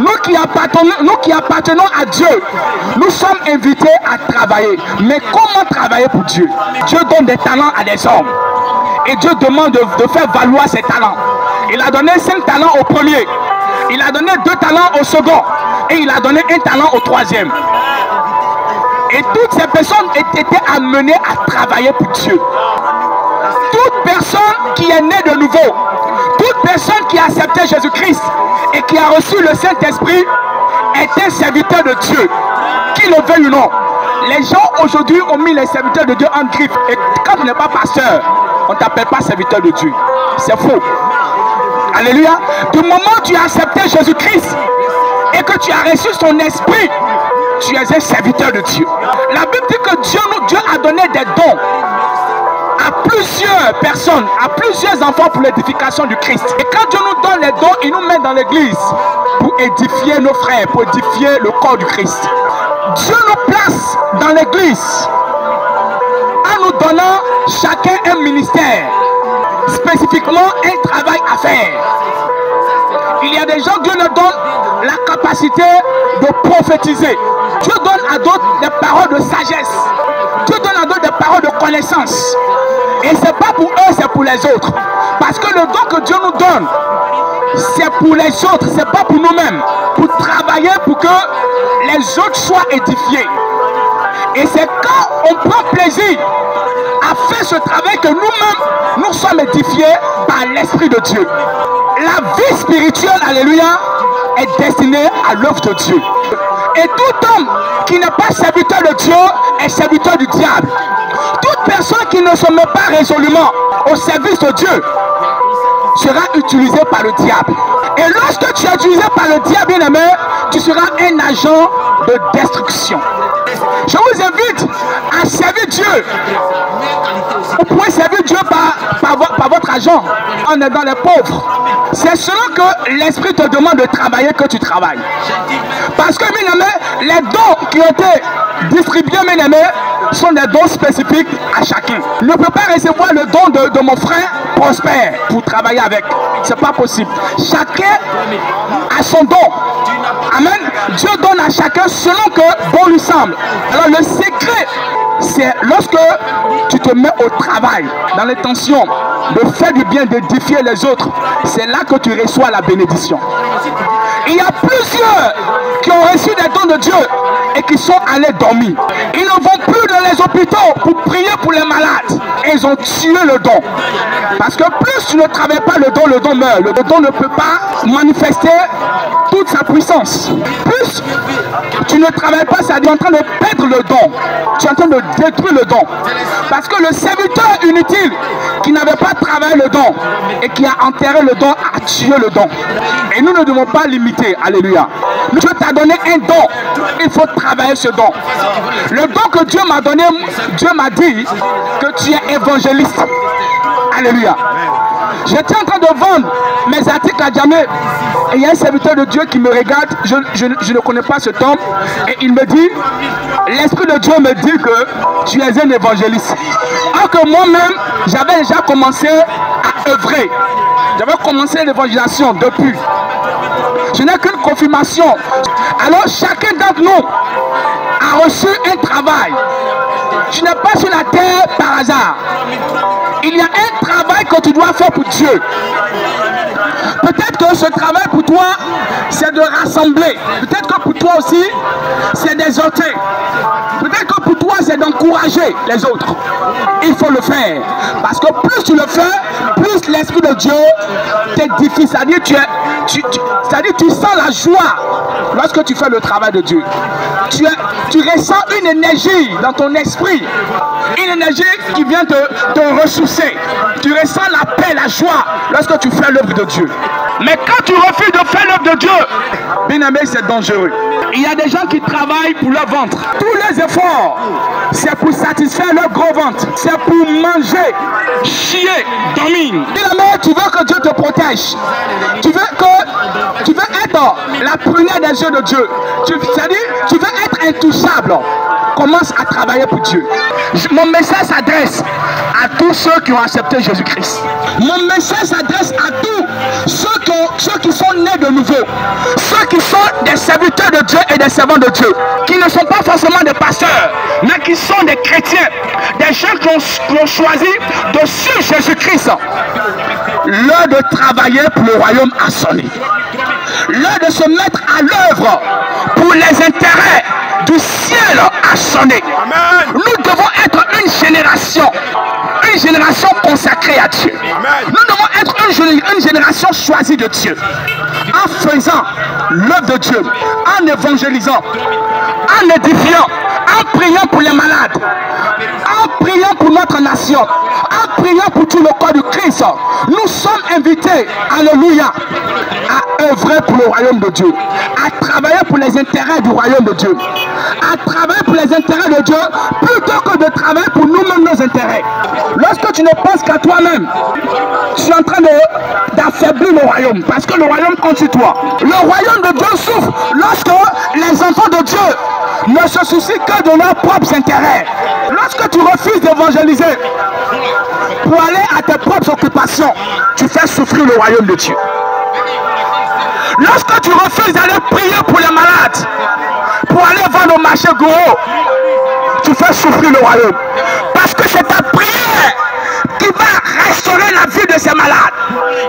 Nous qui appartenons à Dieu, nous sommes invités à travailler. Mais comment travailler pour Dieu? Dieu donne des talents à des hommes. Et Dieu demande de faire valoir ses talents. Il a donné 5 talents au premier. Il a donné 2 talents au second. Et il a donné 1 talent au troisième. Et toutes ces personnes étaient amenées à travailler pour Dieu. Toute personne qui est née de nouveau, toute personne qui a accepté Jésus-Christ et qui a reçu le Saint-Esprit est un serviteur de Dieu. Qu'il le veuille ou non. Les gens aujourd'hui ont mis les serviteurs de Dieu en griffe. Et quand tu n'es pas pasteur, on ne t'appelle pas serviteur de Dieu. C'est faux. Alléluia. Du moment où tu as accepté Jésus-Christ et que tu as reçu son esprit, tu es un serviteur de Dieu. La Bible dit que Dieu a donné des dons à plusieurs personnes, à plusieurs enfants pour l'édification du Christ. Et quand Dieu nous donne les dons, il nous met dans l'église pour édifier nos frères, pour édifier le corps du Christ. Dieu nous place dans l'église en nous donnant chacun un ministère, spécifiquement un travail à faire. Il y a des gens, Dieu nous donne la capacité de prophétiser. Dieu donne à d'autres des paroles de sagesse. Dieu donne à d'autres des paroles de connaissance. Et ce n'est pas pour eux, c'est pour les autres. Parce que le don que Dieu nous donne, c'est pour les autres, c'est pas pour nous-mêmes. Pour travailler pour que les autres soient édifiés. Et c'est quand on prend plaisir à faire ce travail que nous-mêmes, nous sommes édifiés par l'Esprit de Dieu. La vie spirituelle, alléluia, est destinée à l'œuvre de Dieu. Et tout homme qui n'est pas serviteur de Dieu est serviteur du diable. Toute personne qui ne se met pas résolument au service de Dieu sera utilisée par le diable. Et lorsque tu es utilisé par le diable, bien aimé, tu seras un agent de destruction. Je vous invite à servir Dieu. Vous pouvez servir Dieu par votre argent. On est dans les pauvres. C'est selon que l'Esprit te demande de travailler que tu travailles. Parce que, bien aimé, les dons qui ont été distribués, bien aimé, sont des dons spécifiques à chacun. Je ne peux pas recevoir le don de mon frère Prosper pour travailler avec. C'est pas possible. Chacun a son don. Amen. Dieu donne à chacun selon que bon lui semble. Alors le secret, c'est lorsque tu te mets au travail dans l'intention de faire du bien, d'édifier les autres. C'est là que tu reçois la bénédiction. Il y a plusieurs qui ont reçu des dons de Dieu et qui sont allés dormir. Ils ne vont plus dans les hôpitaux pour prier pour les malades. Et ils ont tué le don. Parce que plus tu ne travailles pas le don meurt. Le don ne peut pas manifester toute sa puissance. Plus tu ne travailles pas, c'est-à-dire en train de perdre le don. Tu es en train de détruire le don. Parce que le serviteur inutile qui n'avait pas travaillé le don et qui a enterré le don a tué le don. Et nous ne devons pas limiter. Alléluia. Dieu t'a donné un don. Il faut travailler ce don. Le don que Dieu m'a donné, Dieu m'a dit que tu es évangéliste. Alléluia. J'étais en train de vendre mes articles à Djamé. Et il y a un serviteur de Dieu qui me regarde. Je ne connais pas cet homme. Et il me dit, l'Esprit de Dieu me dit que tu es un évangéliste. Alors que moi-même, j'avais déjà commencé à œuvrer. J'avais commencé l'évangélisation depuis. Je n'ai qu'une confirmation. Alors chacun d'entre nous a reçu un travail. Tu n'es pas sur la terre par hasard. Il y a un travail que tu dois faire pour Dieu. Peut-être que ce travail pour toi, c'est de rassembler. Peut-être que pour toi aussi, c'est d'exhorter. Peut-être que pour toi, c'est d'encourager les autres. Il faut le faire. Parce que plus tu le fais, plus l'Esprit de Dieu t'édifie. C'est-à-dire tu sens la joie lorsque tu fais le travail de Dieu. Tu ressens une énergie dans ton esprit. Une énergie qui vient te ressourcer. Tu ressens la paix, la joie lorsque tu fais l'œuvre de Dieu. Mais quand tu refuses de faire l'œuvre de Dieu, bien aimé, c'est dangereux. Il y a des gens qui travaillent pour leur ventre. Tous les efforts, c'est pour satisfaire leur gros ventre. C'est pour manger, chier, dormir. Bien aimé, tu veux que Dieu te protège. Tu veux être la prunelle des yeux de Dieu. C'est-à-dire, tu veux être intouchable. Commence à travailler pour Dieu. Mon message s'adresse à tous ceux qui ont accepté Jésus-Christ. Mon message s'adresse à tous ceux qui sont nés de nouveau. Ceux qui sont des serviteurs de Dieu et des servants de Dieu, qui ne sont pas forcément des pasteurs, mais qui sont des chrétiens, des gens qui ont choisi de suivre Jésus-Christ. L'heure de travailler pour le royaume a sonné. L'heure de se mettre à l'œuvre pour les intérêts du ciel a sonné. Amen. Nous devons être une génération consacrée à Dieu. Amen. Nous devons être une génération choisie de Dieu, en faisant l'œuvre de Dieu, en évangélisant, en édifiant, en priant pour les malades, en priant pour notre nation, en priant pour tout le corps du Christ. Nous sommes invités, alléluia, à œuvrer pour le royaume de Dieu, à travailler pour les intérêts du royaume de Dieu, à travailler pour les intérêts de Dieu plutôt que de travailler pour nous-mêmes nos intérêts. Lorsque tu ne penses qu'à toi-même, tu es en train d'affaiblir le royaume, parce que le royaume compte sur toi. Le royaume de Dieu souffre lorsque les enfants de Dieu ne se soucient que de leurs propres intérêts. Lorsque tu refuses d'évangéliser pour aller à tes propres occupations, tu fais souffrir le royaume de Dieu. Lorsque tu refuses d'aller prier pour les malades, pour aller vendre au marché gros, tu fais souffrir le royaume. Parce que c'est ta prière qui va restaurer la vie de ces malades.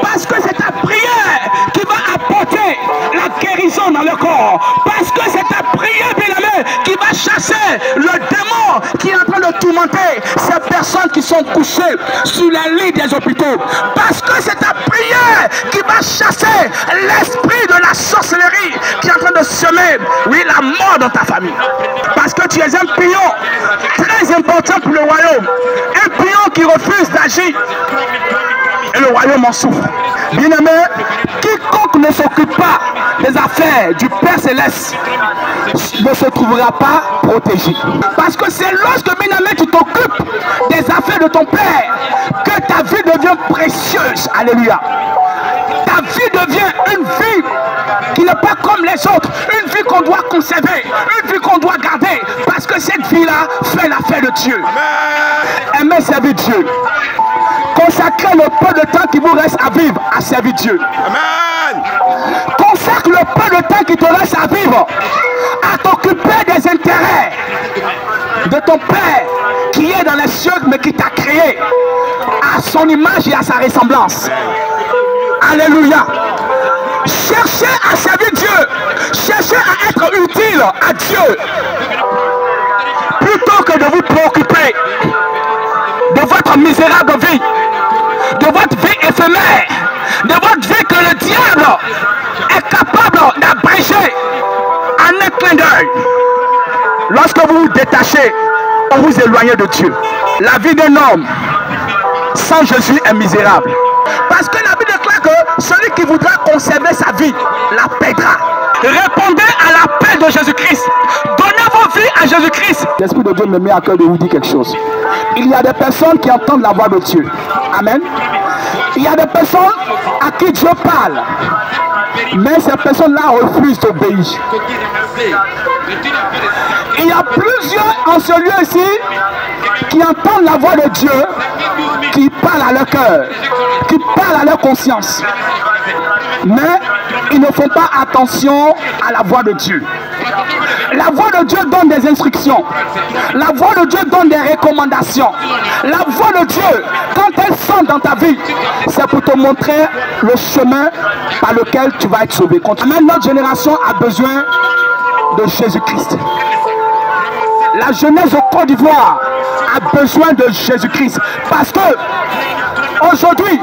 Parce que c'est ta prière qui va apporter la guérison dans le corps. Parce que c'est ta prière, bien-aimé, qui va chasser le démon qui est en train de tourmenter ces personnes qui sont couchées sur les lits des hôpitaux. Parce que c'est ta prière qui va chasser l'esprit de la sorcellerie qui est en train de semer, oui, la mort dans ta famille. Parce que tu es un pion très important pour le royaume. Un pion qui refuse d'agir. Et le royaume en souffre. Bien-aimé, quiconque ne s'occupe pas des affaires du Père Céleste ne se trouvera pas protégé. Parce que c'est lorsque, bien-aimé, tu t'occupes des affaires de ton Père que ta vie devient précieuse. Alléluia. Ta vie devient une vie qui n'est pas comme les autres, une vie qu'on doit conserver, une vie qu'on doit garder, parce que cette vie-là fait l'affaire de Dieu. Aimez servir Dieu. Consacrez le peu de temps qui vous reste à vivre à servir Dieu. Amen. Consacre le peu de temps qui te reste à vivre à t'occuper des intérêts de ton Père qui est dans les cieux mais qui t'a créé à son image et à sa ressemblance. Alléluia. Cherchez à servir Dieu. Cherchez à être utile à Dieu. Plutôt que de vous préoccuper de votre misérable vie, de votre vie éphémère, de votre vie que le diable est capable d'abréger en un clin d'œil. Lorsque vous vous détachez, vous vous éloignez de Dieu. La vie d'un homme sans Jésus est misérable. Parce que la Bible déclare que celui qui voudra conserver sa vie la perdra. Répondez à l'appel de Jésus-Christ. Donnez vos vies à Jésus-Christ. L'Esprit de Dieu me met à cœur de vous dire quelque chose. Il y a des personnes qui entendent la voix de Dieu. Amen. Il y a des personnes à qui Dieu parle. Mais ces personnes-là refusent d'obéir. Il y a plusieurs en ce lieu ici qui entendent la voix de Dieu, qui parlent à leur cœur, qui parlent à leur conscience. Mais ils ne font pas attention à la voix de Dieu. La voix de Dieu donne des instructions. La voix de Dieu donne des recommandations. La voix de Dieu, quand elle sonne dans ta vie, c'est pour te montrer le chemin par lequel tu vas être sauvé. Même notre génération a besoin de Jésus-Christ. La jeunesse de Côte d'Ivoire a besoin de Jésus-Christ. Parce que aujourd'hui,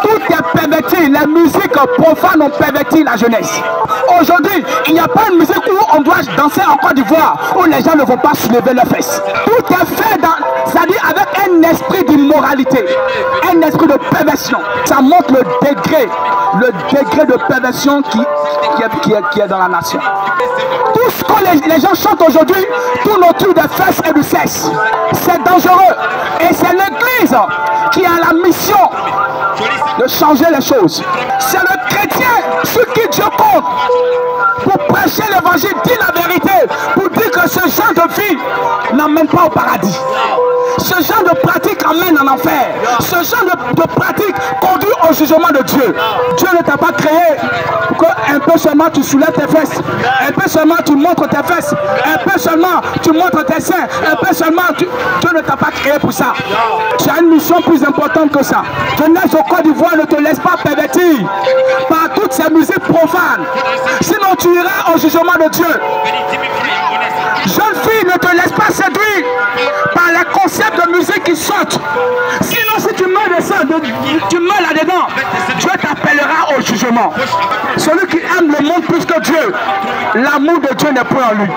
tout est perverti. Les musiques profanes ont perverti la jeunesse. Aujourd'hui, il n'y a pas une musique où on doit danser en Côte d'Ivoire, où les gens ne vont pas soulever leurs fesses. Tout est fait c'est-à-dire avec un esprit d'immoralité, un esprit de perversion. Ça montre le degré de perversion qui est dans la nation. Tout ce que les gens chantent aujourd'hui tourne autour des fesses et du sexe. C'est dangereux. Et c'est l'Église qui a la mission de changer les choses. C'est le chrétien sur qui Dieu compte pour prêcher l'évangile, dire la vérité, pour dire que ce genre de vie n'amène pas au paradis. Ce genre de pratique amène en enfer. Ce genre de pratique conduit au jugement de Dieu. Dieu ne t'a pas créé pour qu'un peu seulement tu soulèves tes fesses, un peu seulement tu montres tes fesses, un peu seulement tu montres tes seins, un peu seulement Dieu ne t'a pas créé pour ça. Tu as une mission plus importante que ça. Jeunesse au Côte d'Ivoire, ne te laisse pas pervertir par toutes ces musiques profanes. Sinon tu iras au jugement de Dieu. Jeune fille, ne te laisse pas séduire par les concepts de musique qui sortent. Sinon, si tu meurs de ça, tu meurs là-dedans, Dieu t'appellera au jugement. Celui qui aime le monde plus que Dieu, l'amour de Dieu n'est point en lui.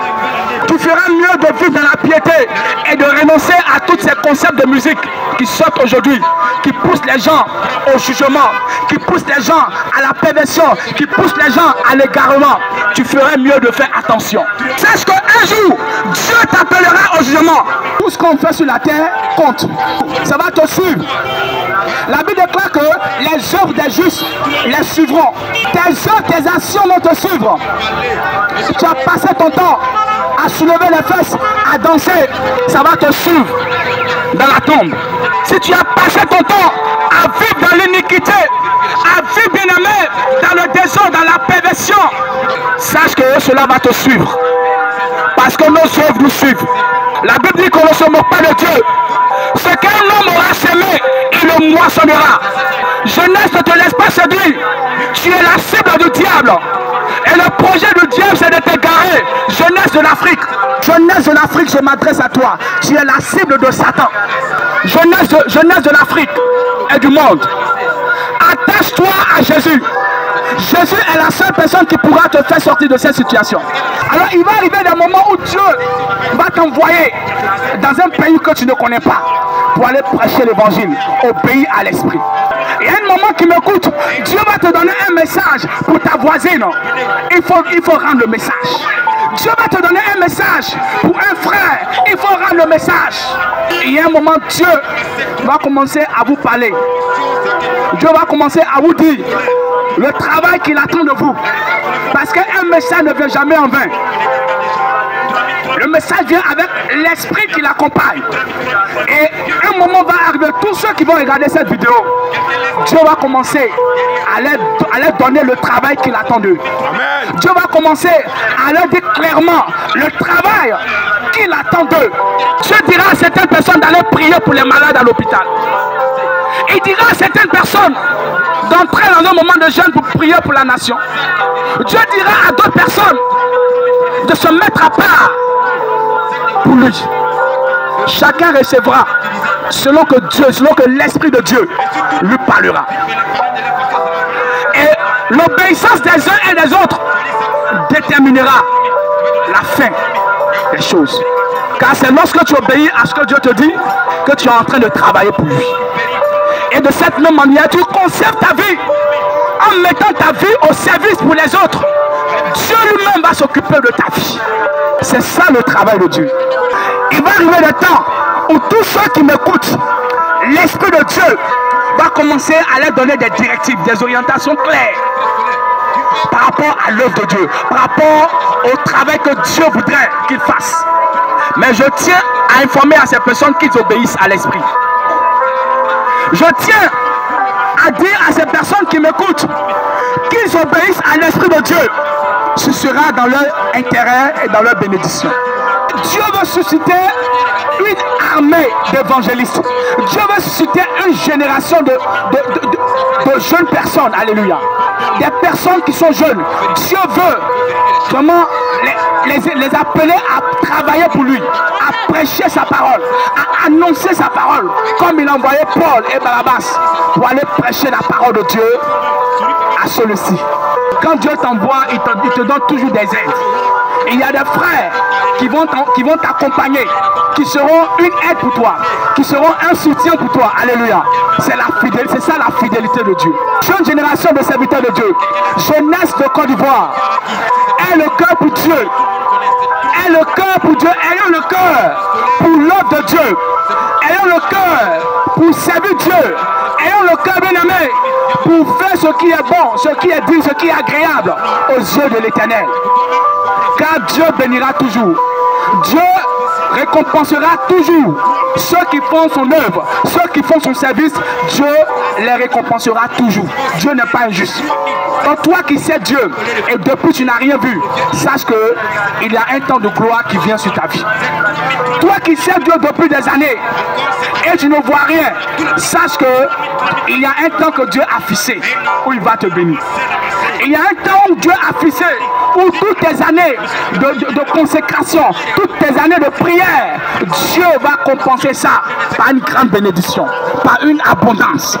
Tu feras mieux de vivre dans la piété et de renoncer à tous ces concepts de musique qui sortent aujourd'hui, qui poussent les gens au jugement, qui poussent les gens à la perversion, qui poussent les gens à l'égarement. Tu ferais mieux de faire attention. Sache qu'un jour, Dieu t'appellera au jugement. Tout ce qu'on fait sur la terre compte. Ça va te suivre. La Bible déclare que les œuvres des justes les suivront. Tes œuvres, tes actions vont te suivre. Tu as passé ton temps à soulever les fesses, à danser, ça va te suivre dans la tombe. Si tu as passé ton temps à vivre dans l'iniquité, à vivre bien aimé dans le désordre, dans la perversion, sache que cela va te suivre. Parce que nos œuvres nous suivent. La Bible dit qu'on ne se moque pas de Dieu. Ce qu'un homme aura semé, il le moissonnera. Jeunesse, ne te laisse pas séduire. Tu es la cible du diable. Et le projet du diable, c'est de t'égarer. Jeunesse de l'Afrique. Jeunesse de l'Afrique, je m'adresse à toi. Tu es la cible de Satan. Jeunesse de l'Afrique et du monde. Attache-toi à Jésus. Jésus est la seule personne qui pourra te faire sortir de cette situation. Alors il va arriver des moments où Dieu va t'envoyer dans un pays que tu ne connais pas pour aller prêcher l'évangile, obéir à l'esprit. Il y a un moment qui m'écoute, Dieu va te donner un message pour ta voisine. Il faut rendre le message. Dieu va te donner un message pour un frère. Il faut rendre le message. Il y a un moment, Dieu va commencer à vous parler. Dieu va commencer à vous dire le travail qu'il attend de vous. Parce qu'un message ne vient jamais en vain. Le message vient avec l'esprit qui l'accompagne. Et un moment va arriver, tous ceux qui vont regarder cette vidéo, Dieu va commencer à leur donner le travail qu'il attend d'eux. Dieu va commencer à leur dire clairement le travail qu'il attend d'eux. Dieu dira à certaines personnes d'aller prier pour les malades à l'hôpital. Il dira à certaines personnes d'entrer dans un moment de jeûne pour prier pour la nation. Dieu dira à d'autres personnes de se mettre à part pour lui. Chacun recevra selon que l'Esprit de Dieu lui parlera. Et l'obéissance des uns et des autres déterminera la fin des choses. Car c'est lorsque tu obéis à ce que Dieu te dit que tu es en train de travailler pour lui. Et de cette même manière, tu conserves ta vie en mettant ta vie au service pour les autres. Dieu lui-même va s'occuper de ta vie. C'est ça le travail de Dieu. Il va arriver le temps où tous ceux qui m'écoutent, l'Esprit de Dieu va commencer à leur donner des directives, des orientations claires par rapport à l'œuvre de Dieu, par rapport au travail que Dieu voudrait qu'ils fassent. Mais je tiens à informer à ces personnes qu'ils obéissent à l'Esprit. Je tiens à dire à ces personnes qui m'écoutent qu'ils obéissent à l'Esprit de Dieu. Ce sera dans leur intérêt et dans leur bénédiction. Dieu veut susciter une armée d'évangélistes. Dieu veut susciter une génération de jeunes personnes. Alléluia. Des personnes qui sont jeunes. Dieu veut vraiment les appeler à travailler pour lui, à prêcher sa parole, à annoncer sa parole, comme il envoyait Paul et Barnabas pour aller prêcher la parole de Dieu à celui-ci. Quand Dieu t'envoie, il te donne toujours des aides. Et il y a des frères qui vont t'accompagner, qui seront une aide pour toi, qui seront un soutien pour toi. Alléluia. C'est ça la fidélité de Dieu. Jeune génération de serviteurs de Dieu, jeunesse de Côte d'Ivoire, aie le cœur pour Dieu. Aie le cœur pour Dieu. Ayons le cœur pour l'œuvre de Dieu. Ayons le cœur pour servir Dieu. Ayons le cœur bien aimé pour faire ce qui est bon, ce qui est digne, ce qui est agréable aux yeux de l'Éternel. Car Dieu bénira toujours. Dieu récompensera toujours ceux qui font son œuvre, ceux qui font son service. Dieu les récompensera toujours. Dieu n'est pas injuste. Donc toi qui sais Dieu et depuis tu n'as rien vu, sache qu'il y a un temps de gloire qui vient sur ta vie. Toi qui sais Dieu depuis des années et tu ne vois rien, sache qu'il y a un temps que Dieu a fixé où il va te bénir. Il y a un temps où Dieu a fixé où toutes tes années de consécration, toutes tes années de prière, Dieu va compenser ça par une grande bénédiction, par une abondance.